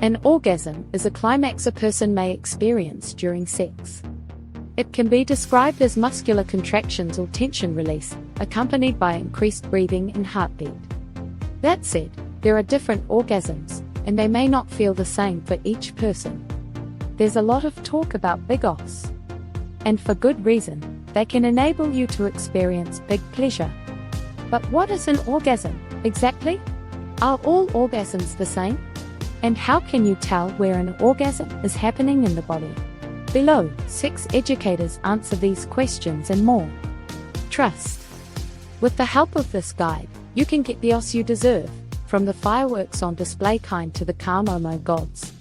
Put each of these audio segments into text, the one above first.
An orgasm is a climax a person may experience during sex. It can be described as muscular contractions or tension release, accompanied by increased breathing and heartbeat. That said, there are different orgasms, and they may not feel the same for each person. There's a lot of talk about big offs. And for good reason, they can enable you to experience big pleasure. But what is an orgasm, exactly? Are all orgasms the same? And how can you tell where an orgasm is happening in the body? Below, sex educators answer these questions and more. Trust. With the help of this guide, you can get the os you deserve, from the fireworks on display kind to the calm oh my gods.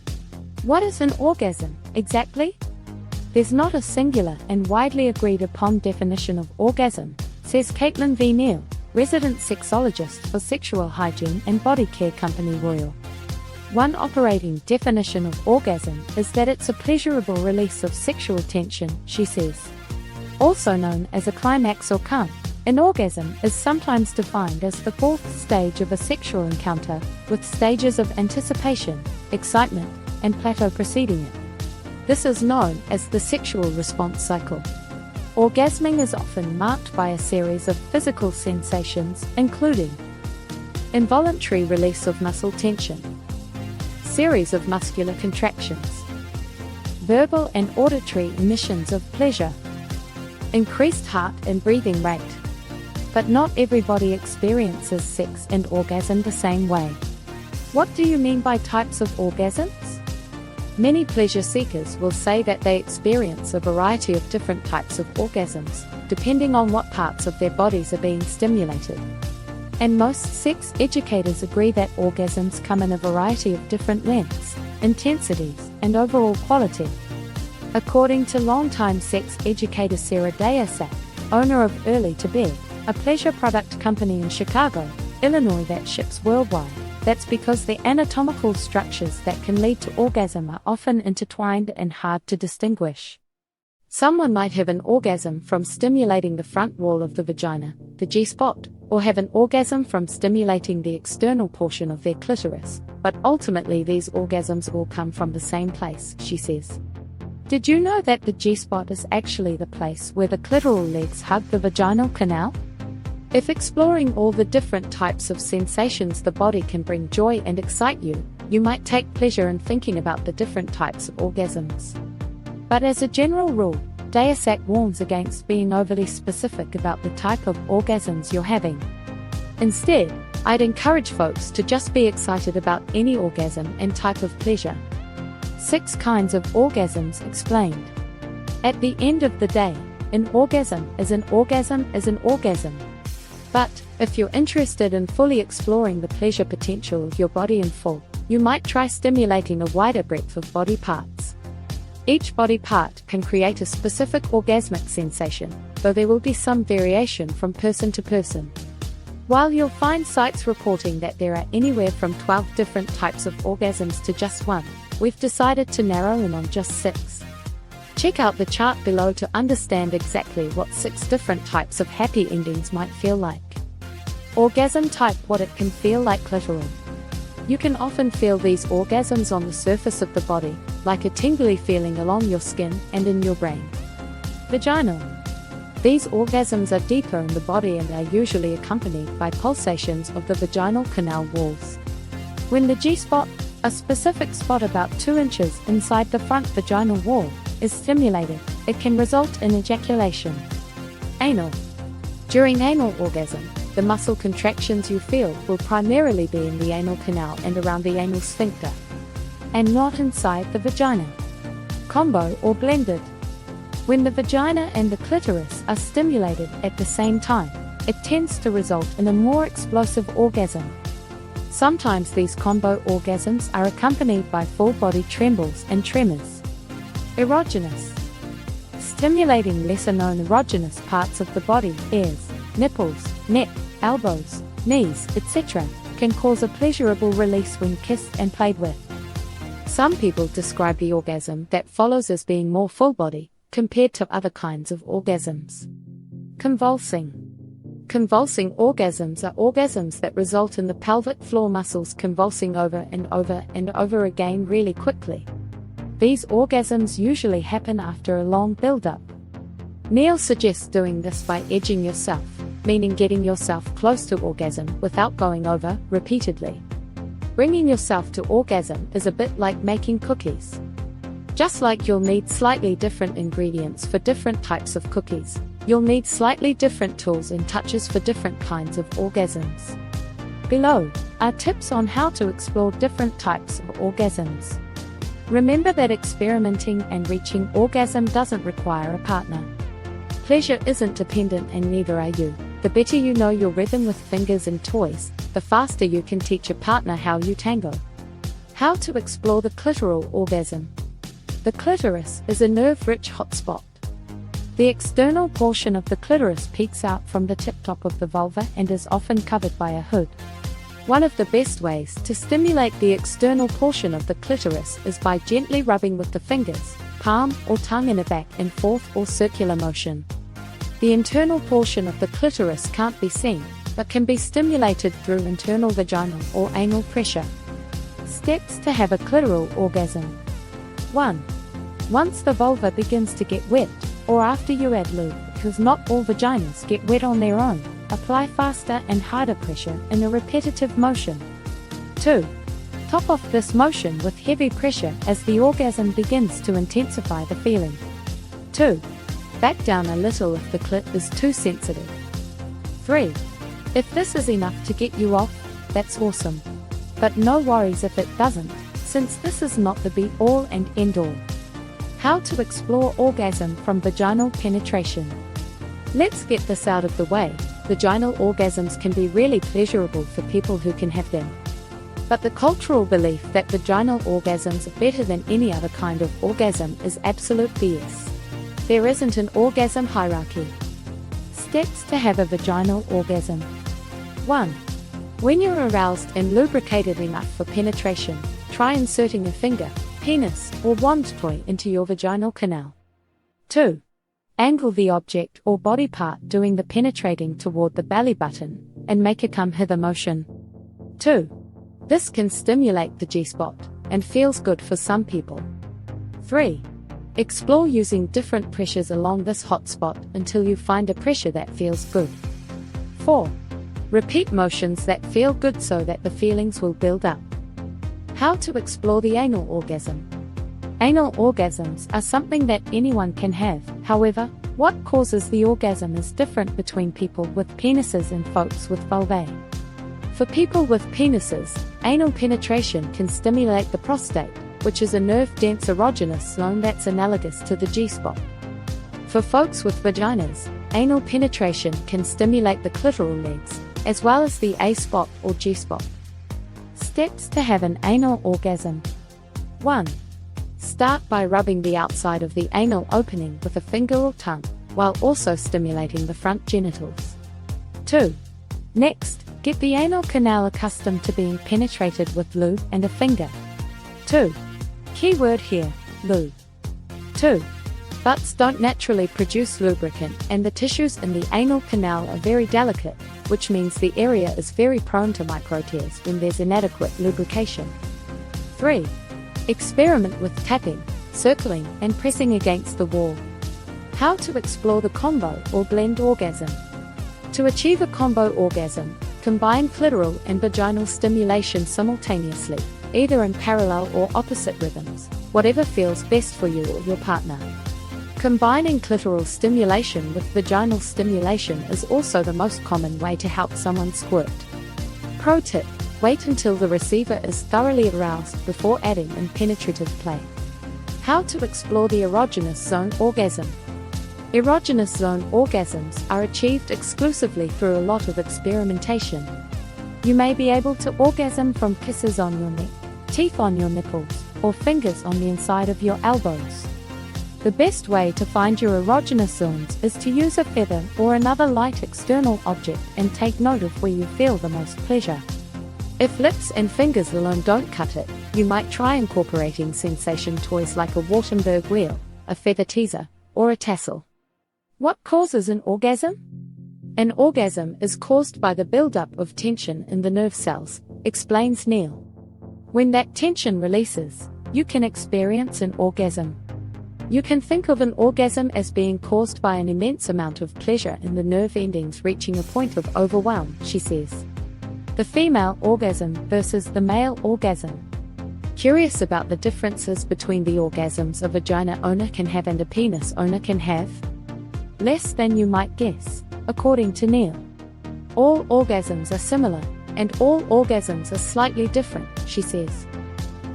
What is an orgasm, exactly? There's not a singular and widely agreed upon definition of orgasm, says Caitlin V. Neal, resident sexologist for Sexual Hygiene and Body Care Company Royal. One operating definition of orgasm is that it's a pleasurable release of sexual tension, she says. Also known as a climax or come, an orgasm is sometimes defined as the fourth stage of a sexual encounter, with stages of anticipation, excitement, and plateau preceding it. This is known as the sexual response cycle. Orgasming is often marked by a series of physical sensations, including involuntary release of muscle tension, series of muscular contractions, verbal and auditory emissions of pleasure, increased heart and breathing rate. But not everybody experiences sex and orgasm the same way. What do you mean by types of orgasms? Many pleasure seekers will say that they experience a variety of different types of orgasms, depending on what parts of their bodies are being stimulated. And most sex educators agree that orgasms come in a variety of different lengths, intensities, and overall quality. According to longtime sex educator Sarah Dayasak, owner of Early to Bed, a pleasure product company in Chicago, Illinois that ships worldwide, that's because the anatomical structures that can lead to orgasm are often intertwined and hard to distinguish. Someone might have an orgasm from stimulating the front wall of the vagina, the G-spot, or have an orgasm from stimulating the external portion of their clitoris, but ultimately these orgasms all come from the same place, she says. Did you know that the G-spot is actually the place where the clitoral legs hug the vaginal canal? If exploring all the different types of sensations the body can bring joy and excite you, you might take pleasure in thinking about the different types of orgasms. But as a general rule, Dayasak warns against being overly specific about the type of orgasms you're having. Instead, I'd encourage folks to just be excited about any orgasm and type of pleasure. 6 kinds of orgasms explained. At the end of the day, an orgasm is an orgasm is an orgasm. But, if you're interested in fully exploring the pleasure potential of your body in full, you might try stimulating a wider breadth of body parts. Each body part can create a specific orgasmic sensation, though there will be some variation from person to person. While you'll find sites reporting that there are anywhere from 12 different types of orgasms to just one, we've decided to narrow in on just 6. Check out the chart below to understand exactly what 6 different types of happy endings might feel like. Orgasm type: what it can feel like clitoral. You can often feel these orgasms on the surface of the body, like a tingly feeling along your skin and in your brain. Vaginal. These orgasms are deeper in the body and are usually accompanied by pulsations of the vaginal canal walls. When the G-spot, a specific spot about 2 inches inside the front vaginal wall, is stimulated, it can result in ejaculation. Anal. During anal orgasm, the muscle contractions you feel will primarily be in the anal canal and around the anal sphincter, and not inside the vagina. Combo or blended. When the vagina and the clitoris are stimulated at the same time, it tends to result in a more explosive orgasm. Sometimes these combo orgasms are accompanied by full-body trembles and tremors. Erogenous. Stimulating lesser-known erogenous parts of the body, ears, nipples, neck, elbows, knees, etc., can cause a pleasurable release when kissed and played with. Some people describe the orgasm that follows as being more full-body, compared to other kinds of orgasms. Convulsing. Convulsing orgasms are orgasms that result in the pelvic floor muscles convulsing over and over and over again really quickly. These orgasms usually happen after a long build-up. Neil suggests doing this by edging yourself, meaning getting yourself close to orgasm without going over repeatedly. Bringing yourself to orgasm is a bit like making cookies. Just like you'll need slightly different ingredients for different types of cookies, you'll need slightly different tools and touches for different kinds of orgasms. Below are tips on how to explore different types of orgasms. Remember that experimenting and reaching orgasm doesn't require a partner. Pleasure isn't dependent and neither are you. The better you know your rhythm with fingers and toys, the faster you can teach a partner how you tango. How to explore the clitoral orgasm. The clitoris is a nerve-rich hotspot. The external portion of the clitoris peeks out from the tip-top of the vulva and is often covered by a hood. One of the best ways to stimulate the external portion of the clitoris is by gently rubbing with the fingers, palm or tongue in a back and forth or circular motion. The internal portion of the clitoris can't be seen, but can be stimulated through internal vaginal or anal pressure. Steps to have a clitoral orgasm. 1. Once the vulva begins to get wet, or after you add lube, because not all vaginas get wet on their own, apply faster and harder pressure in a repetitive motion. 2. Top off this motion with heavy pressure as the orgasm begins to intensify the feeling. 2. Back down a little if the clit is too sensitive. 3. If this is enough to get you off, that's awesome. But no worries if it doesn't, since this is not the be-all and end-all. How to explore orgasm from vaginal penetration. Let's get this out of the way. Vaginal orgasms can be really pleasurable for people who can have them. But the cultural belief that vaginal orgasms are better than any other kind of orgasm is absolute BS. There isn't an orgasm hierarchy. Steps to have a vaginal orgasm. 1. When you're aroused and lubricated enough for penetration, try inserting a finger, penis, or wand toy into your vaginal canal. 2. Angle the object or body part doing the penetrating toward the belly button, and make a come hither motion. 2. This can stimulate the G-spot, and feels good for some people. 3. Explore using different pressures along this hot spot until you find a pressure that feels good. 4. Repeat motions that feel good so that the feelings will build up. How to explore the anal orgasm. Anal orgasms are something that anyone can have. However, what causes the orgasm is different between people with penises and folks with vulvae. For people with penises, anal penetration can stimulate the prostate, which is a nerve-dense erogenous zone that's analogous to the G-spot. For folks with vaginas, anal penetration can stimulate the clitoral legs, as well as the A-spot or G-spot. Steps to have an anal orgasm. 1. Start by rubbing the outside of the anal opening with a finger or tongue, while also stimulating the front genitals. 2. Next, get the anal canal accustomed to being penetrated with lube and a finger. 2. Keyword here, lube. 2. Butts don't naturally produce lubricant, and the tissues in the anal canal are very delicate, which means the area is very prone to micro-tears when there's inadequate lubrication. 3. Experiment with tapping, circling, and pressing against the wall. How to explore the combo or blend orgasm. To achieve a combo orgasm, combine clitoral and vaginal stimulation simultaneously, either in parallel or opposite rhythms, whatever feels best for you or your partner. Combining clitoral stimulation with vaginal stimulation is also the most common way to help someone squirt. Pro tip: wait until the receiver is thoroughly aroused before adding in penetrative play. How to explore the erogenous zone orgasm. Erogenous zone orgasms are achieved exclusively through a lot of experimentation. You may be able to orgasm from kisses on your neck, teeth on your nipples, or fingers on the inside of your elbows. The best way to find your erogenous zones is to use a feather or another light external object and take note of where you feel the most pleasure. If lips and fingers alone don't cut it, you might try incorporating sensation toys like a Wartenberg wheel, a feather teaser, or a tassel. What causes an orgasm? An orgasm is caused by the buildup of tension in the nerve cells, explains Neil. When that tension releases, you can experience an orgasm. You can think of an orgasm as being caused by an immense amount of pleasure in the nerve endings reaching a point of overwhelm, she says. The female orgasm versus the male orgasm. Curious about the differences between the orgasms a vagina owner can have and a penis owner can have? Less than you might guess, according to Neil. All orgasms are similar, and all orgasms are slightly different, she says.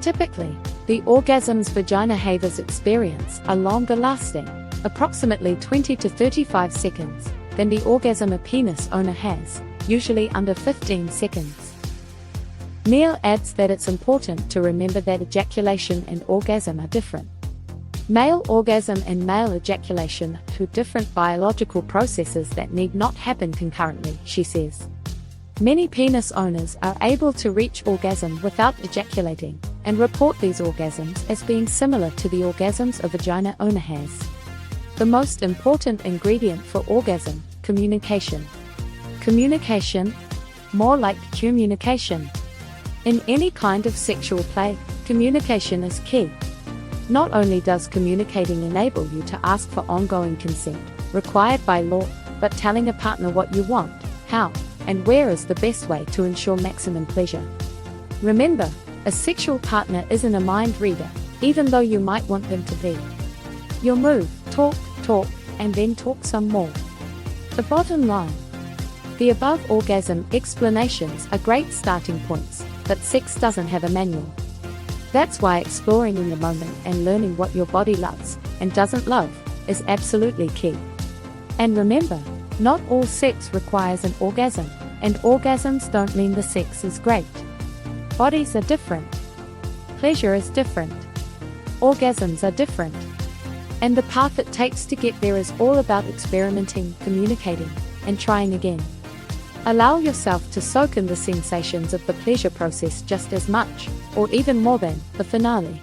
Typically, the orgasms vagina havers experience are longer lasting, approximately 20 to 35 seconds, than the orgasm a penis owner has, usually under 15 seconds. Neil adds that it's important to remember that ejaculation and orgasm are different. Male orgasm and male ejaculation are two different biological processes that need not happen concurrently, she says. Many penis owners are able to reach orgasm without ejaculating, and report these orgasms as being similar to the orgasms a vagina owner has. The most important ingredient for orgasm: communication. Communication? More like communication. In any kind of sexual play, communication is key. Not only does communicating enable you to ask for ongoing consent, required by law, but telling a partner what you want, how, and where is the best way to ensure maximum pleasure. Remember, a sexual partner isn't a mind reader, even though you might want them to be. You'll move, talk, and then talk some more. The bottom line. The above orgasm explanations are great starting points, but sex doesn't have a manual. That's why exploring in the moment and learning what your body loves and doesn't love is absolutely key. And remember, not all sex requires an orgasm, and orgasms don't mean the sex is great. Bodies are different. Pleasure is different. Orgasms are different. And the path it takes to get there is all about experimenting, communicating, and trying again. Allow yourself to soak in the sensations of the pleasure process just as much, or even more than, the finale.